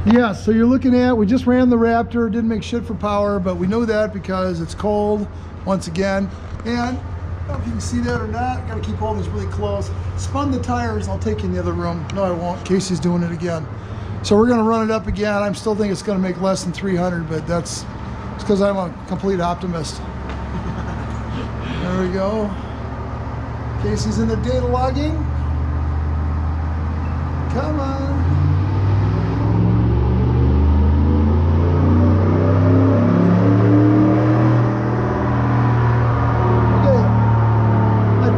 Yeah, so you're looking at, we just ran the Raptor, didn't make shit for power, but we know that because it's cold, once again. And I don't know if you can see that or not, gotta keep holding this really close. Spun the tires, I'll take you in the other room. No, I won't, Casey's doing it again. So we're gonna run it up again. I still think it's gonna make less than 300, but it's because I'm a complete optimist. There we go. Casey's in the data logging. Come on.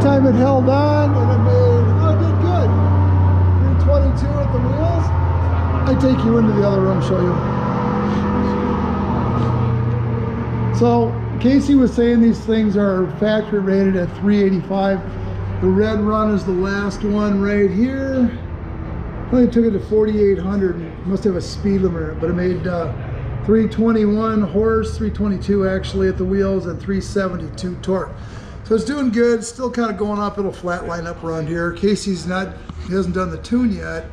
Time it held on and it made, oh, it did good. 322 at the wheels. I take you into the other room, show you. So Casey was saying these things are factory rated at 385. The red run is the last one right here. I only took it to 4,800. Must have a speed limiter, but it made 321 horse, 322 actually at the wheels, and 372 torque. So it's doing good. It's still kind of going up. It'll flatline up around here. Casey's not, he hasn't done the tune yet.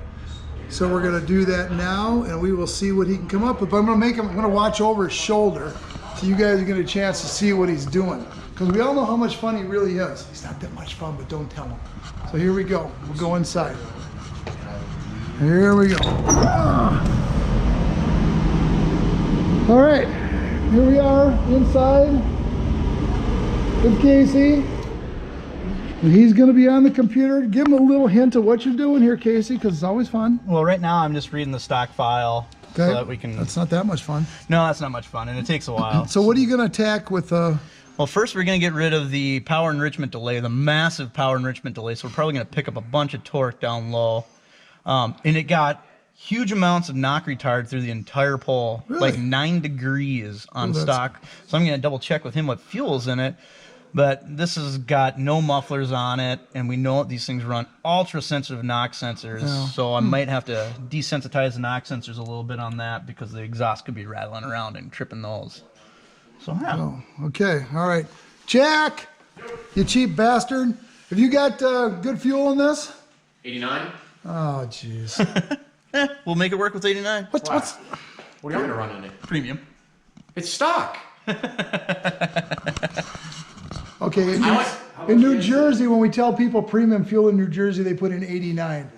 So we're gonna do that now and we will see what he can come up with. But I'm gonna watch over his shoulder so you guys get a chance to see what he's doing. Because we all know how much fun he really is. He's not that much fun, but don't tell him. So here we go. We'll go inside. Here we go. All right, here we are inside with Casey. And he's going to be on the computer. Give him a little hint of what you're doing here, Casey, because it's always fun. Well, right now I'm just reading the stock file so that we can... That's not that much fun. No, that's not much fun, and it takes a while. So what are you going to attack with... Well, first we're going to get rid of the power enrichment delay, the massive power enrichment delay. So we're probably going to pick up a bunch of torque down low. And it got huge amounts of knock retard through the entire pole, really? Like 9 degrees on stock. So I'm going to double check with him what fuel's in it. But this has got no mufflers on it, and we know these things run ultra-sensitive knock sensors, so I might have to desensitize the knock sensors a little bit on that because the exhaust could be rattling around and tripping those. So, yeah. Oh, okay, all right. Jack, you cheap bastard. Have you got good fuel in this? 89? Oh, jeez. We'll make it work with 89. What are you going to run in it? Premium. It's stock. Okay, in New Jersey, when we tell people premium fuel in New Jersey, they put in 89.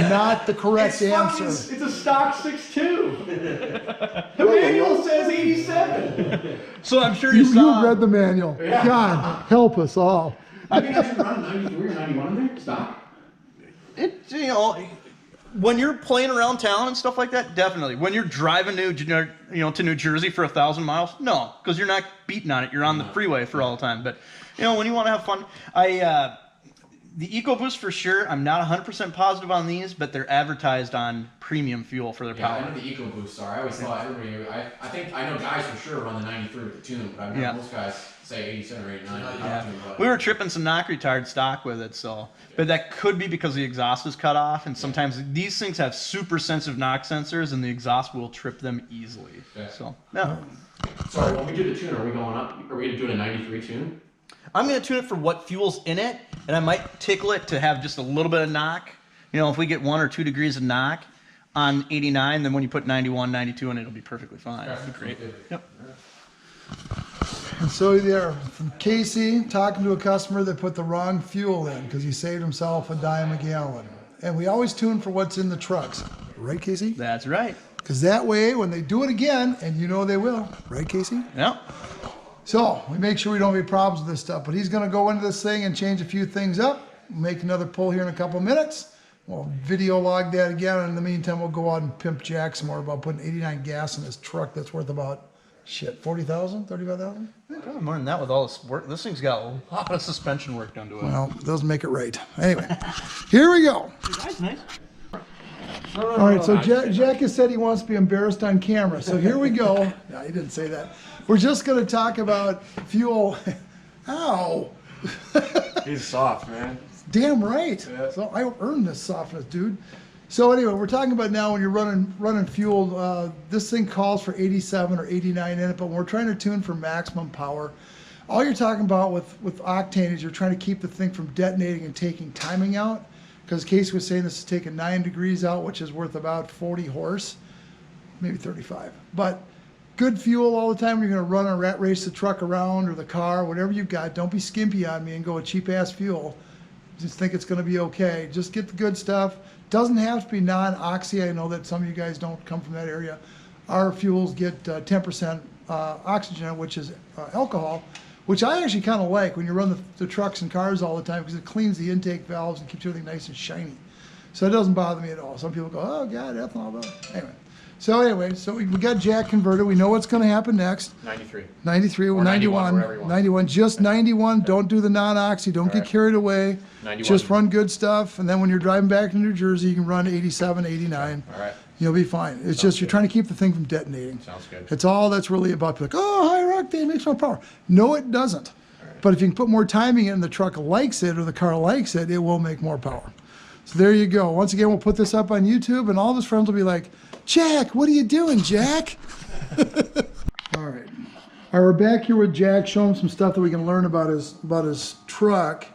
Not the correct answer. It's a stock 6.2. The manual says 87. So I'm sure you saw... You read the manual. Yeah. God, help us all. I mean, I should run 93 or 91 in there, stock. You know, when you're playing around town and stuff like that, definitely. When you're driving to New Jersey for 1,000 miles, no, because you're not beating on it. You're on the freeway for all the time. But you know, when you want to have fun, the EcoBoost for sure. I'm not 100% positive on these, but they're advertised on premium fuel for their power. Yeah, I know the EcoBoosts are. I always thought everybody. I think I know guys for sure run the 93 with the tune, but I've heard most guys say 87 or 89. Yeah. We were tripping some knock retard stock with it, so. But that could be because the exhaust is cut off, and sometimes these things have super sensitive knock sensors, and the exhaust will trip them easily. Yeah. So, no. So when we do the tune, are we going up? Are we doing a 93 tune? I'm going to tune it for what fuel's in it, and I might tickle it to have just a little bit of knock. You know, if we get 1 or 2 degrees of knock on 89, then when you put 91, 92 in it, it'll be perfectly fine. It'll be great. Yep. And so there, from Casey talking to a customer that put the wrong fuel in because he saved himself a dime a gallon. And we always tune for what's in the trucks. Right, Casey? That's right. Because that way, when they do it again, and you know they will. Right, Casey? Yep. So we make sure we don't have any problems with this stuff. But he's going to go into this thing and change a few things up. Make another pull here in a couple minutes. We'll video log that again. And in the meantime, we'll go out and pimp Jack some more about putting 89 gas in his truck that's worth about, shit, 40,000, 35,000? Probably more than that with all this work. This thing's got a lot of suspension work done to it. Well, it doesn't make it right. Anyway, here we go. Nice. All right, so Jack has said he wants to be embarrassed on camera. So here we go. No, he didn't say that. We're just going to talk about fuel. Ow. He's soft, man. Damn right. Yeah. So I earned this softness, dude. So anyway, we're talking about now when you're running fuel. This thing calls for 87 or 89 in it, but when we're trying to tune for maximum power, all you're talking about with octane is you're trying to keep the thing from detonating and taking timing out. Because Casey was saying this is taking 9 degrees out, which is worth about 40 horse. maybe 35. But good fuel all the time when you're going to run a rat race the truck around or the car, whatever you've got. Don't be skimpy on me and go with cheap ass fuel. Just think it's going to be okay. Just get the good stuff. Doesn't have to be non-oxy. I know that some of you guys don't come from that area. Our fuels get 10% oxygen, which is alcohol, which I actually kind of like when you run the trucks and cars all the time because it cleans the intake valves and keeps everything nice and shiny. So it doesn't bother me at all. Some people go, oh God, ethanol. Anyway, so we got Jack converted. We know what's going to happen next. 93. 93, Or 91, whatever you want. 91, just 91. Don't do the non-oxy. Don't get carried away. 91. Just run good stuff. And then when you're driving back to New Jersey, you can run 87, 89. All right. You'll be fine. It's just you're trying to keep the thing from detonating. Sounds good. It's all that's really about. Like, oh, high octane makes more power. No, it doesn't. But if you can put more timing in and the truck likes it or the car likes it, it will make more power. So there you go. Once again, we'll put this up on YouTube, and all of his friends will be like, Jack, what are you doing, Jack? All right. We're back here with Jack, showing some stuff that we can learn about his truck.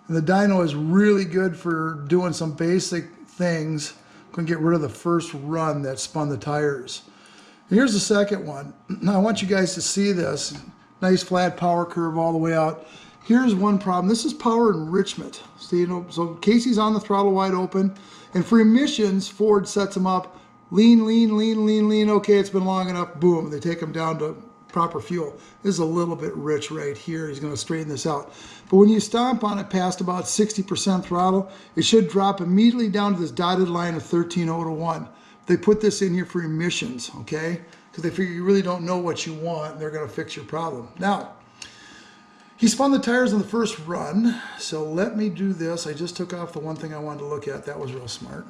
And the dyno is really good for doing some basic things. Going to get rid of the first run that spun the tires. And here's the second one. Now I want you guys to see this. Nice flat power curve all the way out. Here's one problem. This is power enrichment. So Casey's on the throttle wide open. And for emissions, Ford sets them up. Lean, lean, lean, lean, lean. Okay, it's been long enough. Boom. They take them down to proper fuel. This is a little bit rich right here. He's going to straighten this out. But when you stomp on it past about 60% throttle, it should drop immediately down to this dotted line of 13.0 to 1. They put this in here for emissions, okay? Because they figure you really don't know what you want, and they're going to fix your problem. Now, he spun the tires on the first run, so let me do this. I just took off the one thing I wanted to look at. That was real smart.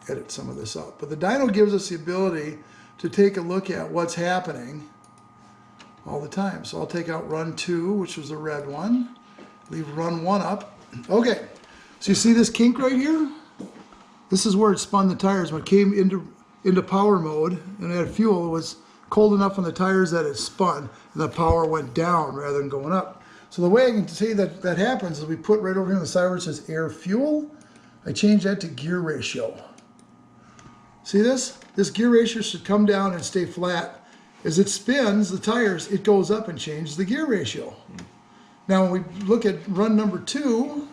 Edit some of this out. But the dyno gives us the ability to take a look at what's happening all the time. So I'll take out run 2, which was the red one. Leave run 1 up. Okay, so you see this kink right here? This is where it spun the tires. When it came into power mode and it had fuel, it was cold enough on the tires that it spun and the power went down rather than going up. So the way I can see that that happens is we put right over here on the side where it says air fuel. I change that to gear ratio. See this? This gear ratio should come down and stay flat. As it spins the tires, it goes up and changes the gear ratio. Now when we look at run number 2,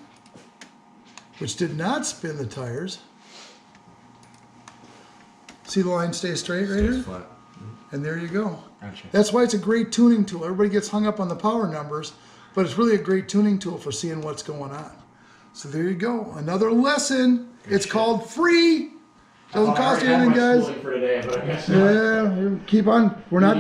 which did not spin the tires, see the line stay straight right here? Flat. And there you go. Gotcha. That's why it's a great tuning tool. Everybody gets hung up on the power numbers, but it's really a great tuning tool for seeing what's going on. So there you go. Another lesson. It's called free. Doesn't cost you anything, guys. For today, but I guess Yeah, keep on. We're not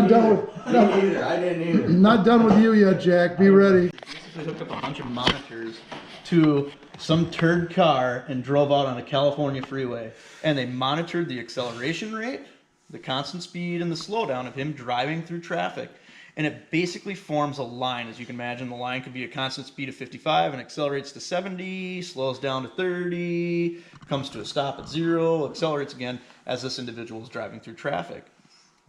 done with. I didn't either. Not done with you yet, Jack. Be ready. They hooked up a bunch of monitors to some turd car and drove out on a California freeway. And they monitored the acceleration rate, the constant speed, and the slowdown of him driving through traffic. And it basically forms a line. As you can imagine, the line could be a constant speed of 55 and accelerates to 70, slows down to 30, comes to a stop at 0, accelerates again as this individual is driving through traffic.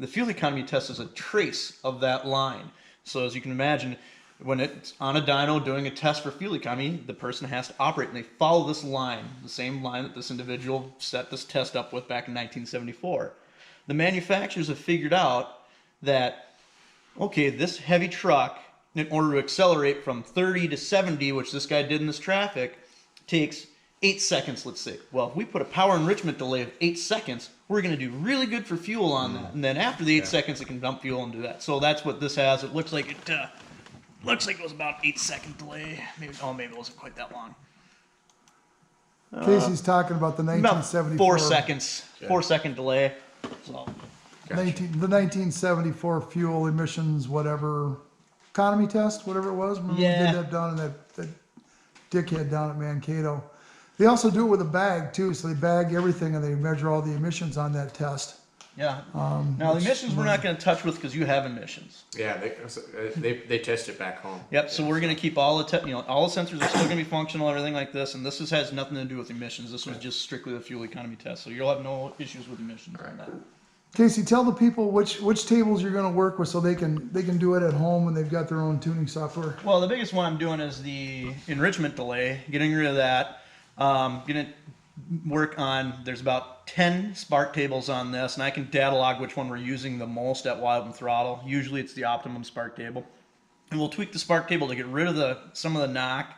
The fuel economy test is a trace of that line. So as you can imagine, when it's on a dyno doing a test for fuel economy, the person has to operate, and they follow this line, the same line that this individual set this test up with back in 1974. The manufacturers have figured out that, okay, this heavy truck, in order to accelerate from 30 to 70, which this guy did in this traffic, takes 8 seconds, let's say. Well, if we put a power enrichment delay of 8 seconds, we're going to do really good for fuel on that. And then after the 8 seconds, it can dump fuel and do that. So that's what this has. It looks like it was about 8-second delay. Maybe it wasn't quite that long. Casey's talking about the About 1974. 4 seconds. 4-second delay. So. The 1974 fuel emissions, whatever, economy test, whatever it was. Remember we did that down in that dickhead down at Mankato. They also do it with a bag too, so they bag everything and they measure all the emissions on that test. Yeah. Now the emissions we're not going to touch with because you have emissions. Yeah, they test it back home. Yep. So we're going to keep all the all the sensors are still going to be functional, everything like this, and this has nothing to do with emissions. This was just strictly the fuel economy test, so you'll have no issues with emissions on that. Casey, tell the people which tables you're going to work with so they can do it at home when they've got their own tuning software. Well, the biggest one I'm doing is the enrichment delay, getting rid of that, getting it work on, there's about 10 spark tables on this, and I can data log which one we're using the most at wide open throttle. Usually it's the optimum spark table. And we'll tweak the spark table to get rid of some of the knock,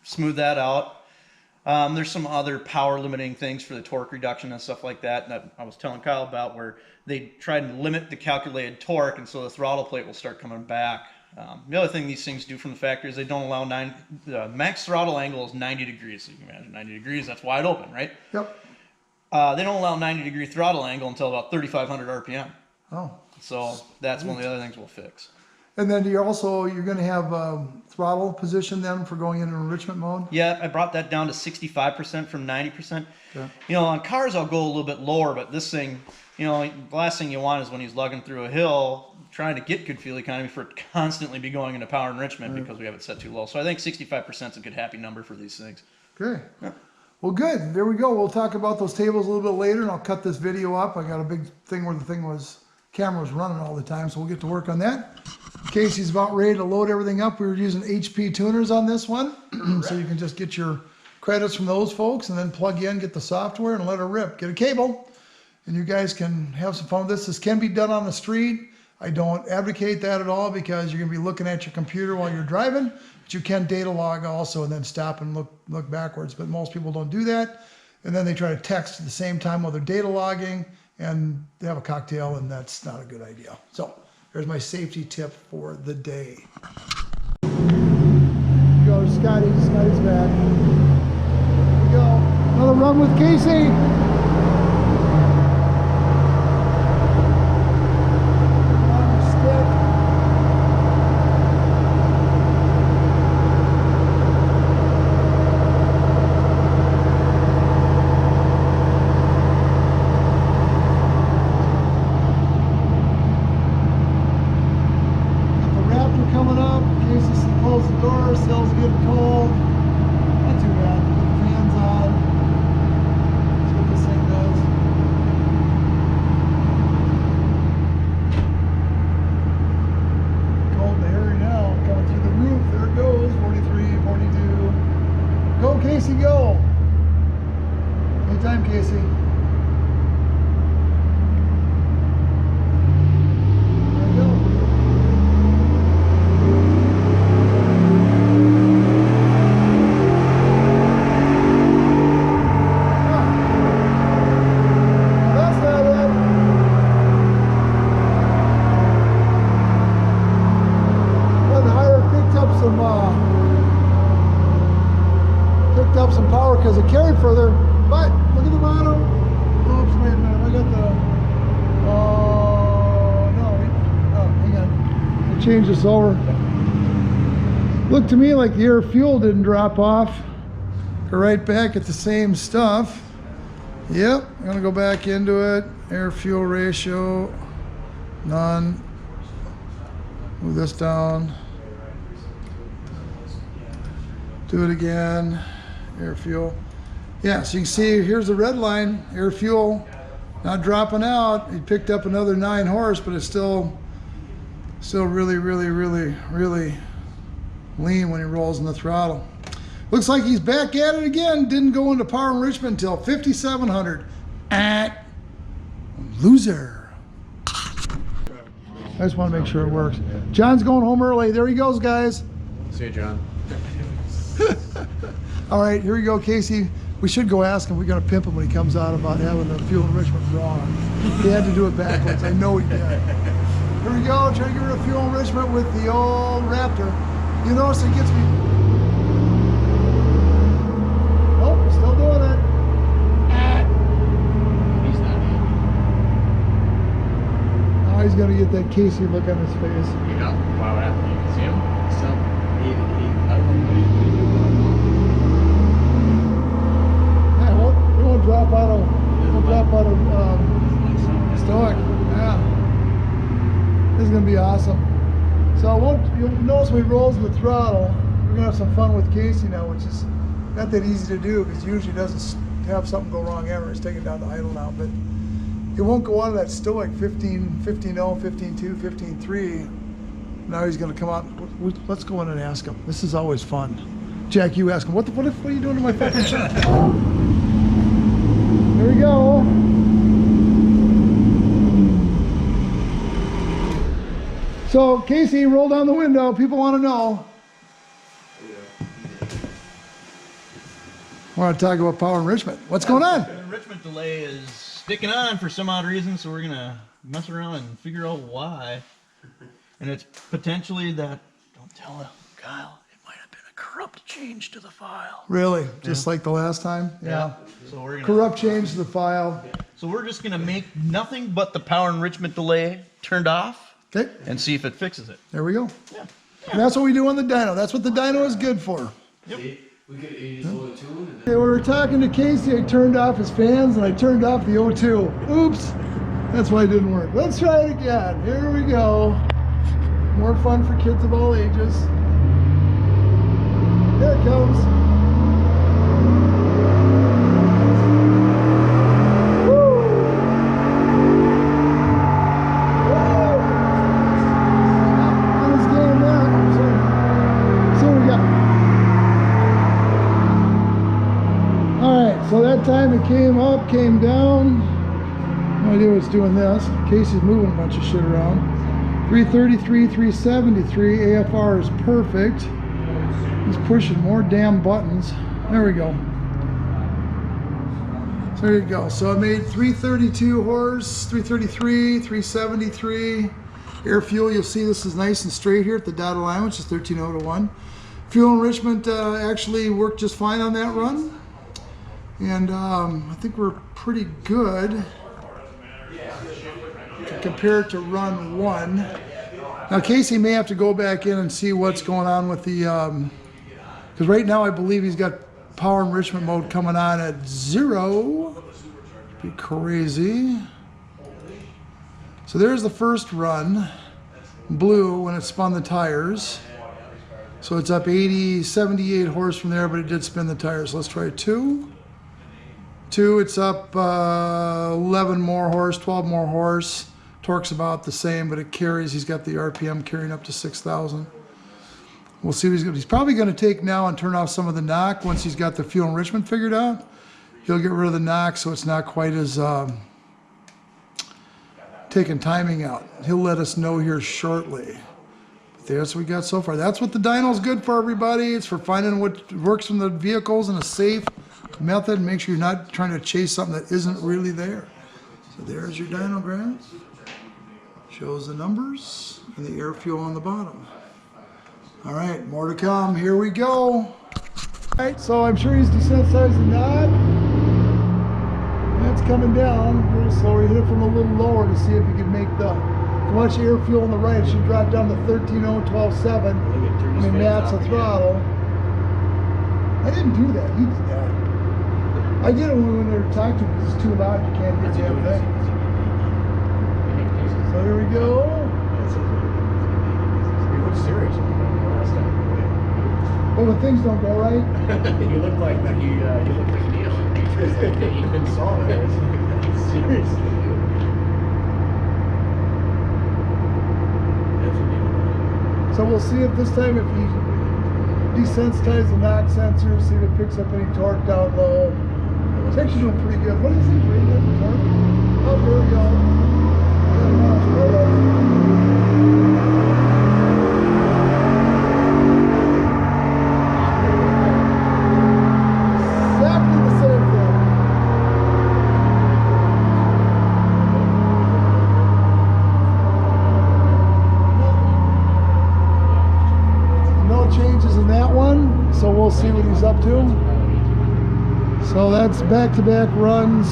smooth that out. There's some other power limiting things for the torque reduction and stuff like that I was telling Kyle about, where they try to limit the calculated torque, and so the throttle plate will start coming back. The other thing these things do from the factory is they don't allow the max throttle angle is 90 degrees. So you can imagine 90 degrees, that's wide open, right? Yep. They don't allow 90-degree throttle angle until about 3,500 RPM. Oh. So that's one of the other things we'll fix. And then you're going to have throttle position then for going into enrichment mode? Yeah, I brought that down to 65% from 90%. Okay. You know, on cars I'll go a little bit lower, but this thing, you know, the last thing you want is when he's lugging through a hill, trying to get good fuel economy, for it to constantly be going into power enrichment because we have it set too low. So I think 65% is a good happy number for these things. Okay. Yeah. Well, good. There we go. We'll talk about those tables a little bit later, and I'll cut this video up. I got a big thing where the camera was running all the time, so we'll get to work on that. Casey's about ready to load everything up. We were using HP tuners on this one, so you can just get your credits from those folks and then plug in, get the software, and let it rip. Get a cable, and you guys can have some fun with this. This can be done on the street. I don't advocate that at all, because you're going to be looking at your computer while you're driving, but you can data log also and then stop and look backwards. But most people don't do that, and then they try to text at the same time while they're data logging, and they have a cocktail, and that's not a good idea. So here's my safety tip for the day. Here we go, Scotty. Scotty's back. Here we go. Another run with Casey. Casey, go. Anytime, Casey. There we go. That's not it. Went higher, picked up some power because it carried further, but look at the bottom. Oops, wait a minute, I got the, hang on, I'll change this over. Looked to me like the air fuel didn't drop off. Go right back at the same stuff. Yep, I'm gonna go back into it. Air fuel ratio, none. Move this down. Do it again. Air fuel. Yeah, so you can see here's the red line. Air fuel not dropping out. He picked up another 9 horse, but it's still really lean when he rolls in the throttle. Looks like he's back at it again. Didn't go into power enrichment until 5,700. Loser. I just want to make sure it works. John's going home early. There he goes, guys. See you, John. All right, here we go, Casey. We should go ask him. We're going to pimp him when he comes out about having the fuel enrichment wrong. He had to do it backwards. I know he did. Here we go, trying to get rid of fuel enrichment with the old Raptor. You notice it gets me. Nope, still doing it. He's not in. Now he's going to get that Casey look on his face. You know, why would happen? You can see him. Still, I don't know what he's doing. It won't drop out of stoic. Yeah. This is going to be awesome. So you'll notice when he rolls in the throttle, we're going to have some fun with Casey now, which is not that easy to do because usually doesn't have something go wrong ever. It's taking down to idle now, but it won't go out of that stoic 15.0, 15.2, 15.3. Now he's going to come out. Let's go in and ask him. This is always fun. Jack, you ask him, what are you doing to my fucking shot? go. So, Casey, roll down the window. People want to know. I want to talk about power enrichment. What's going on? The enrichment delay is sticking on for some odd reason, so we're going to mess around and figure out why. And it's potentially that, don't tell him, Kyle, it might have been a corrupt change to the file. Really? Just like the last time? Yeah. So we're gonna, Corrupt change to the file. So we're just going to make nothing but the power enrichment delay turned off. Okay. And see if it fixes it. There we go. Yeah. And that's what we do on the dyno. That's what the dyno is good for. Yep. We could just hold a tune and Okay, when we were talking to Casey, I turned off his fans and I turned off the O2. Oops. That's why it didn't work. Let's try it again. Here we go. More fun for kids of all ages. There it comes. Woo! Woo! I was getting that. So we got. Alright, so that time it came up, came down. No idea what's doing this. Casey's moving a bunch of shit around. 333, 373. AFR is perfect. He's pushing more damn buttons. There we go. So there you go. So I made 332 horse, 333, 373. Air fuel, you'll see this is nice and straight here at the dotted line, which is 13.0 to 1. Fuel enrichment actually worked just fine on that run. And I think we're pretty good compared to run 1. Now Casey may have to go back in and see what's going on with the, because right now I believe he's got power enrichment mode coming on at 0. Be crazy. So there's the first run, blue, when it spun the tires. So it's up 78 horse from there, but it did spin the tires. Let's try 2. 2, it's up 11 more horse, 12 more horse. Torque's about the same, but it carries. He's got the RPM carrying up to 6,000. We'll see what he's going to. He's probably going to take now and turn off some of the knock once he's got the fuel enrichment figured out. He'll get rid of the knock so it's not quite as taking timing out. He'll let us know here shortly. But that's what we got so far. That's what the dyno's good for, everybody. It's for finding what works from the vehicles in a safe method. Make sure you're not trying to chase something that isn't really there. So there's your dyno graph. Shows the numbers and the air fuel on the bottom. All right, more to come. Here we go. All right, so I'm sure he's desensitized the knock. That's coming down a little slower. Hit it from a little lower to see if you can make the much air fuel on the right. It should drop down to 13.0, 12.7. And then match the throttle. I didn't do that. He did that. I did it when they were talking to me. It's too loud. You can't hear the damn thing. So here we go. He looked serious last time. Well, when things don't go right. He looked like Neil. He couldn't solve it. Seriously. So we'll see if this time if he desensitizes the knock sensor, see if it picks up any torque down low. It's actually doing pretty good. What is it rated for torque? Oh, here we go. Exactly the same thing. No changes in that one, so we'll see what he's up to. So that's back-to-back runs.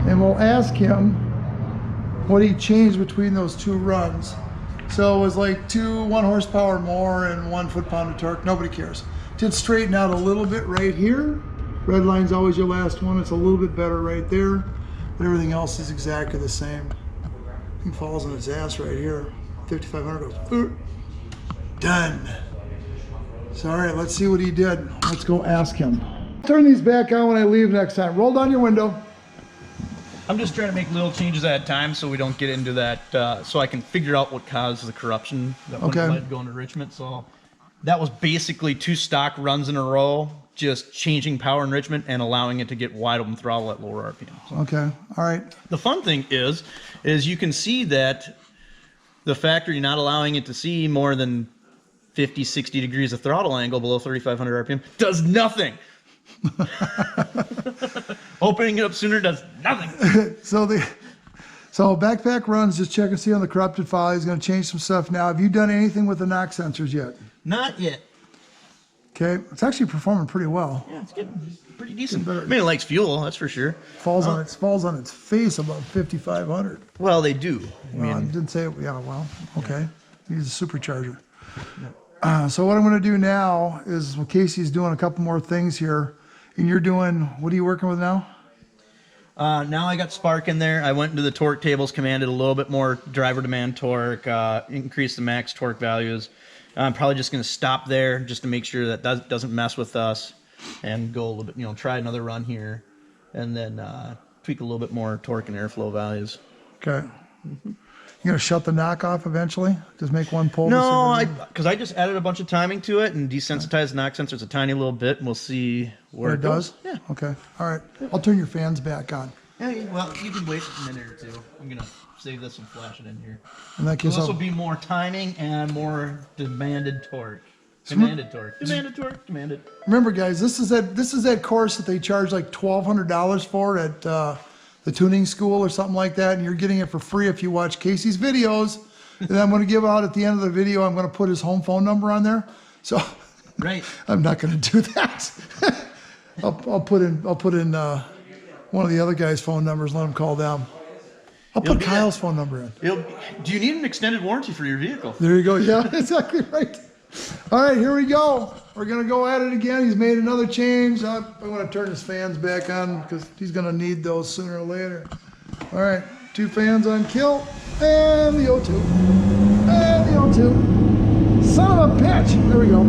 And we'll ask him what he changed between those 2 runs. So it was like 1 horsepower more and 1 foot-pound of torque. Nobody cares. Did straighten out a little bit right here. Red line's always your last one. It's a little bit better right there. But everything else is exactly the same. He falls on his ass right here. 5,500 goes, done. So all right, let's see what he did. Let's go ask him. Turn these back on when I leave next time. Roll down your window. I'm just trying to make little changes at a time so we don't get into that, so I can figure out what caused the corruption that wouldn't let it go into enrichment. So that was basically 2 stock runs in a row, just changing power enrichment and allowing it to get wide open throttle at lower RPM. Okay, all right. The fun thing is you can see that the factory not allowing it to see more than 50, 60 degrees of throttle angle below 3,500 RPM does nothing. Opening it up sooner does nothing. So backpack runs, just check and see on the corrupted file. He's going to change some stuff now. Have you done anything with the knock sensors yet? Not yet. Okay, it's actually performing pretty well. Yeah, it's getting pretty decent. I mean, it likes fuel, that's for sure. Falls on its face above 5,500. Well, they do. I didn't say it. Yeah, well, okay. He's a supercharger. So what I'm going to do now is, well, Casey's doing a couple more things here, and you're doing, what are you working with now? Now I got spark in there. I went into the torque tables, commanded a little bit more driver demand torque, increased the max torque values. I'm probably just going to stop there just to make sure that doesn't mess with us, and go a little bit, try another run here, and then tweak a little bit more torque and airflow values. Okay. You going to shut the knock off eventually? Just make one pull? No, because I just added a bunch of timing to it and desensitized the knock sensors a tiny little bit, and we'll see where it does. Yeah. Okay. All right. I'll turn your fans back on. Yeah, well, you can wait a minute or two. I'm going to save this and flash it in here. In that case, So this will be more timing and more demanded torque. Demanded torque. Remember, guys, this is that course that they charge like $1,200 for at the tuning school or something like that, and you're getting it for free if you watch Casey's videos. And I'm going to give out at the end of the video, I'm going to put his home phone number on there. So right. I'm not going to do that. I'll put in one of the other guys' phone numbers. Let him call them. I'll put Kyle's phone number in. Do you need an extended warranty for your vehicle? There you go. Yeah, exactly right. All right, here we go. We're going to go at it again. He's made another change. I'm going to turn his fans back on because he's going to need those sooner or later. All right, 2 fans on kill, and the O2. And the O2. Son of a bitch. There we go.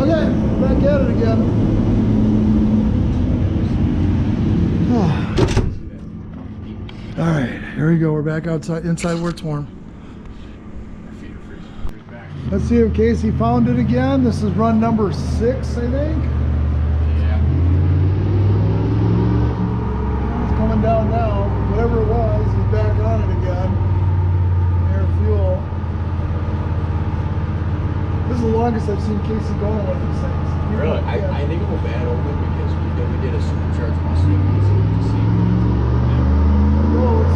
Okay, back at it again. All right, here we go. We're back inside where it's warm. Let's see if Casey found it again. This is run number 6, I think. Yeah. It's coming down now. Whatever it was, he's back on it again. Air fuel. This is the longest I've seen Casey go on one of these things. Really? Yeah. I think I'm a bad omen because we did a supercharged Mustang to see. Goes.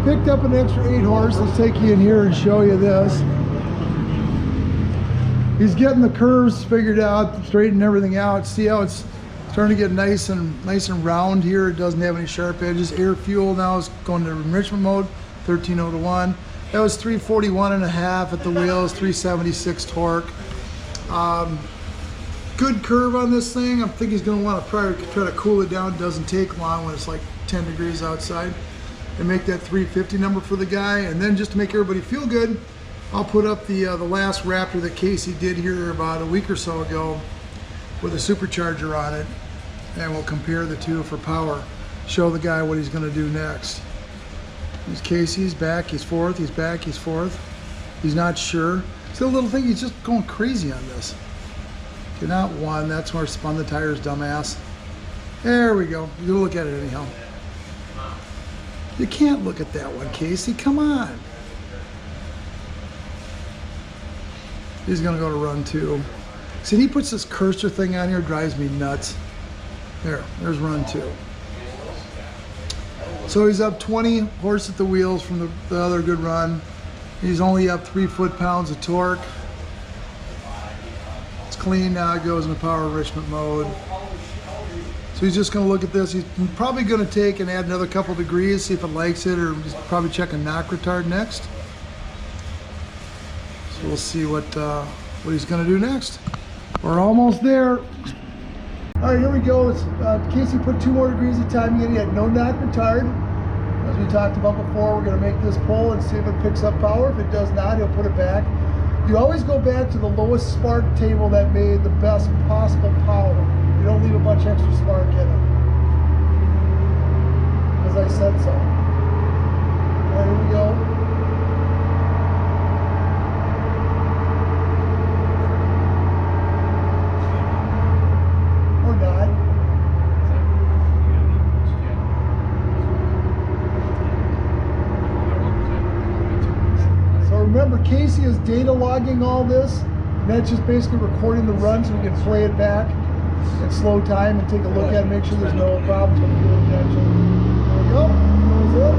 Picked up an extra 8 horse. Let's take you in here and show you this. He's getting the curves figured out, straightened everything out. See how it's starting to get nice and round here. It doesn't have any sharp edges. Air fuel now is going to enrichment mode, 13.0 to 1. That was 341.5 at the wheels, 376 torque. Good curve on this thing. I think he's going to want to try to cool it down. It doesn't take long when it's like 10 degrees outside. And make that 350 number for the guy. And then just to make everybody feel good, I'll put up the last Raptor that Casey did here about a week or so ago with a supercharger on it, and we'll compare the two for power. Show the guy what he's going to do next. He's Casey, he's back, he's forth, he's back, he's forth. He's not sure. See the little thing, he's just going crazy on this. Okay, not 1, that's where I spun the tires, dumbass. There we go. You'll look at it anyhow. You can't look at that one, Casey. Come on. He's going to go to run 2. See, he puts this cursor thing on here, drives me nuts. There's run 2. So he's up 20 horse at the wheels from the other good run. He's only up 3 foot-pounds of torque. It's clean now. It goes into power enrichment mode. So he's just going to look at this. He's probably going to take and add another couple degrees, see if it likes it, or just probably check a knock retard next. So we'll see what he's going to do next. We're almost there. All right, here we go. Casey put 2 more degrees of timing in. He had no knock retard. As we talked about before, we're going to make this pull and see if it picks up power. If it does not, he'll put it back. You always go back to the lowest spark table that made the best possible power. You don't leave a bunch of extra spark in it. Because I said so. All right, here we go. Remember, Casey is data logging all this, and that's just basically recording the run so we can play it back at slow time and take a look at it, make sure there's no problems with fuel injection. There we go. Close it.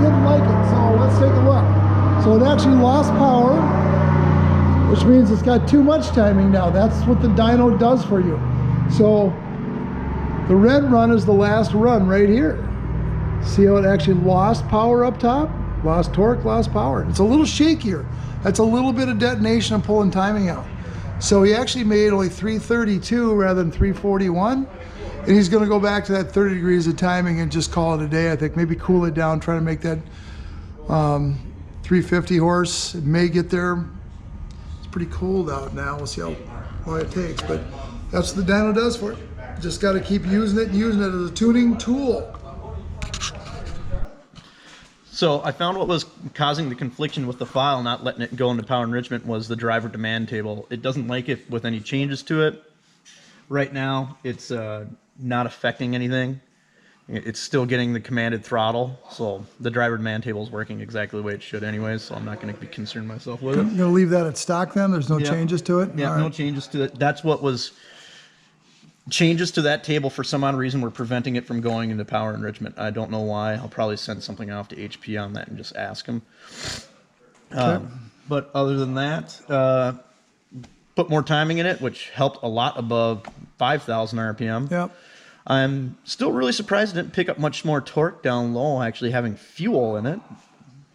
Didn't like it, so let's take a look. So it actually lost power, which means it's got too much timing now. That's what the dyno does for you. So the red run is the last run right here. See how it actually lost power up top? Lost torque, lost power. It's a little shakier. That's a little bit of detonation and pulling timing out. So he actually made only 332 rather than 341. And he's gonna go back to that 30 degrees of timing and just call it a day. I think maybe cool it down, try to make that 350 horse. It may get there. Pretty cold out now. We'll see how long it takes, but that's what the dyno does for it. Just got to keep using it and using it as a tuning tool. So I found what was causing the confliction with the file not letting it go into power enrichment was the driver demand table. It doesn't like it with any changes to it. Right now it's not affecting anything. It's still getting the commanded throttle, so the driver demand table is working exactly the way it should anyways, so I'm not going to be concerned myself with it. You're going to leave that at stock then? There's no changes to it? Yeah, no changes to it. That's what was changes to that table for some odd reason were preventing it from going into power enrichment. I don't know why. I'll probably send something off to HP on that and just ask them. Okay. But other than that, put more timing in it, which helped a lot above 5,000 RPM. Yep. I'm still really surprised it didn't pick up much more torque down low, actually having fuel in it.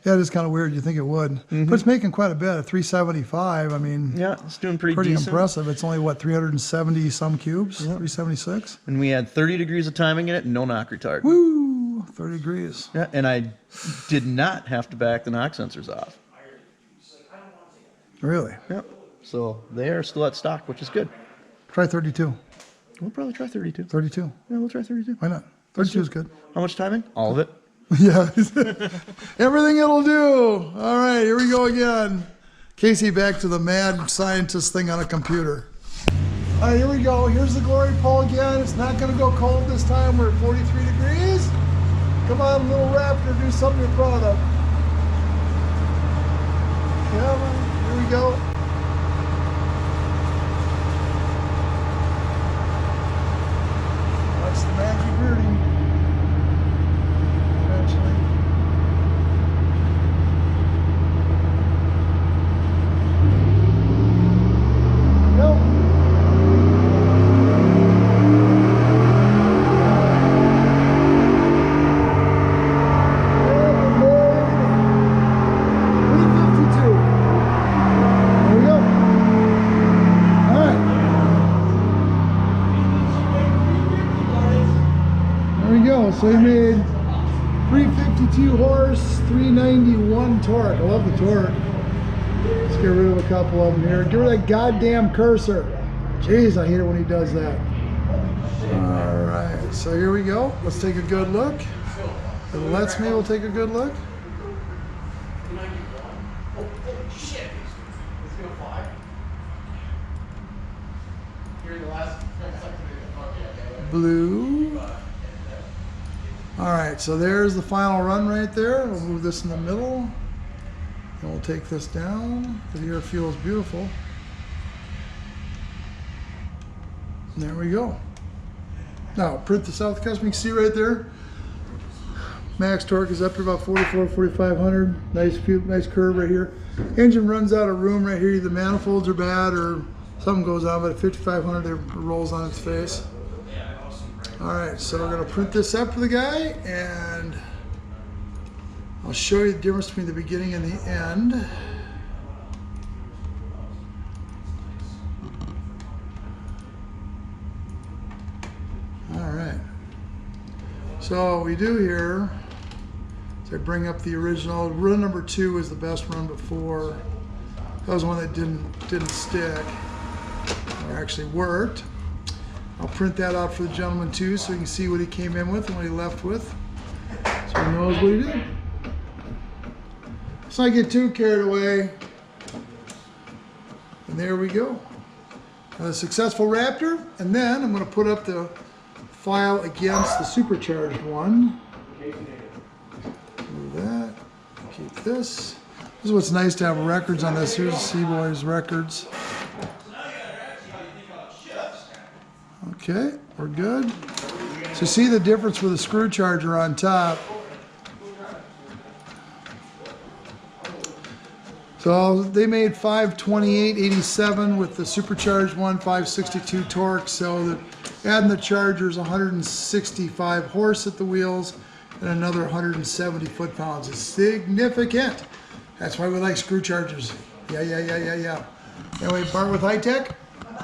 Yeah, it is kind of weird. You think it would. But it's making quite a bit at 375. I mean, yeah, it's doing pretty decent. Impressive. It's only, what, 370 some cubes? Yep. 376? And we had 30 degrees of timing in it and no knock retard. Woo! 30 degrees. Yeah, and I did not have to back the knock sensors off. Really? Yep. So they are still at stock, which is good. Try 32. We'll probably try 32. 32. Yeah, we'll try 32. Why not? 32 is good. How much timing? All of it. Yeah. Everything it'll do. All right, here we go again. Casey, back to the mad scientist thing on a computer. All right, here we go. Here's the glory pole again. It's not going to go cold this time. We're at 43 degrees. Come on, little Raptor, do something you're proud of. Come on, here we go. That's the magic birdie. Eventually. Nope. So he made 352 horse, 391 torque. I love the torque. Let's get rid of a couple of them here. Get rid of that goddamn cursor. Jeez, I hate it when he does that. All right, so here we go. Let's take a good look. If it lets me, we'll take a good look. Shit. It's gonna fly. You're the last. Blue. All right, so there's the final run right there. We'll move this in the middle. And we'll take this down. The air feels beautiful. And there we go. Now, print this out the customer. You can see right there. Max torque is up to about 44, 4,500. Nice curve right here. Engine runs out of room right here. The manifolds are bad or something goes on, but at 5,500 it rolls on its face. All right, so we're gonna print this up for the guy and I'll show you the difference between the beginning and the end. All right. So what we do here is I bring up the original. Run number 2 is the best run before. That was one that didn't stick or actually worked. I'll print that out for the gentleman too, so you can see what he came in with and what he left with, so he knows what he did. So I get too carried away, and there we go. A successful Raptor, and then I'm going to put up the file against the supercharged one. Do that. Keep this. This is what's nice to have records on this. Here's C-Boy's records. Okay, we're good. So see the difference with the screw charger on top. So they made 528.87 with the supercharged one, 562 torque. So the, adding the charger is 165 horse at the wheels and another 170 foot-pounds. It's significant. That's why we like screw chargers. Yeah. Anyway, Bart with High Tech,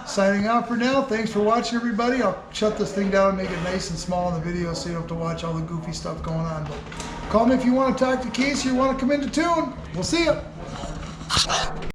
signing out for now. Thanks for watching, everybody. I'll shut this thing down and make it nice and small in the video so you don't have to watch all the goofy stuff going on. But call me if you want to talk to Casey or want to come into tune. We'll see you.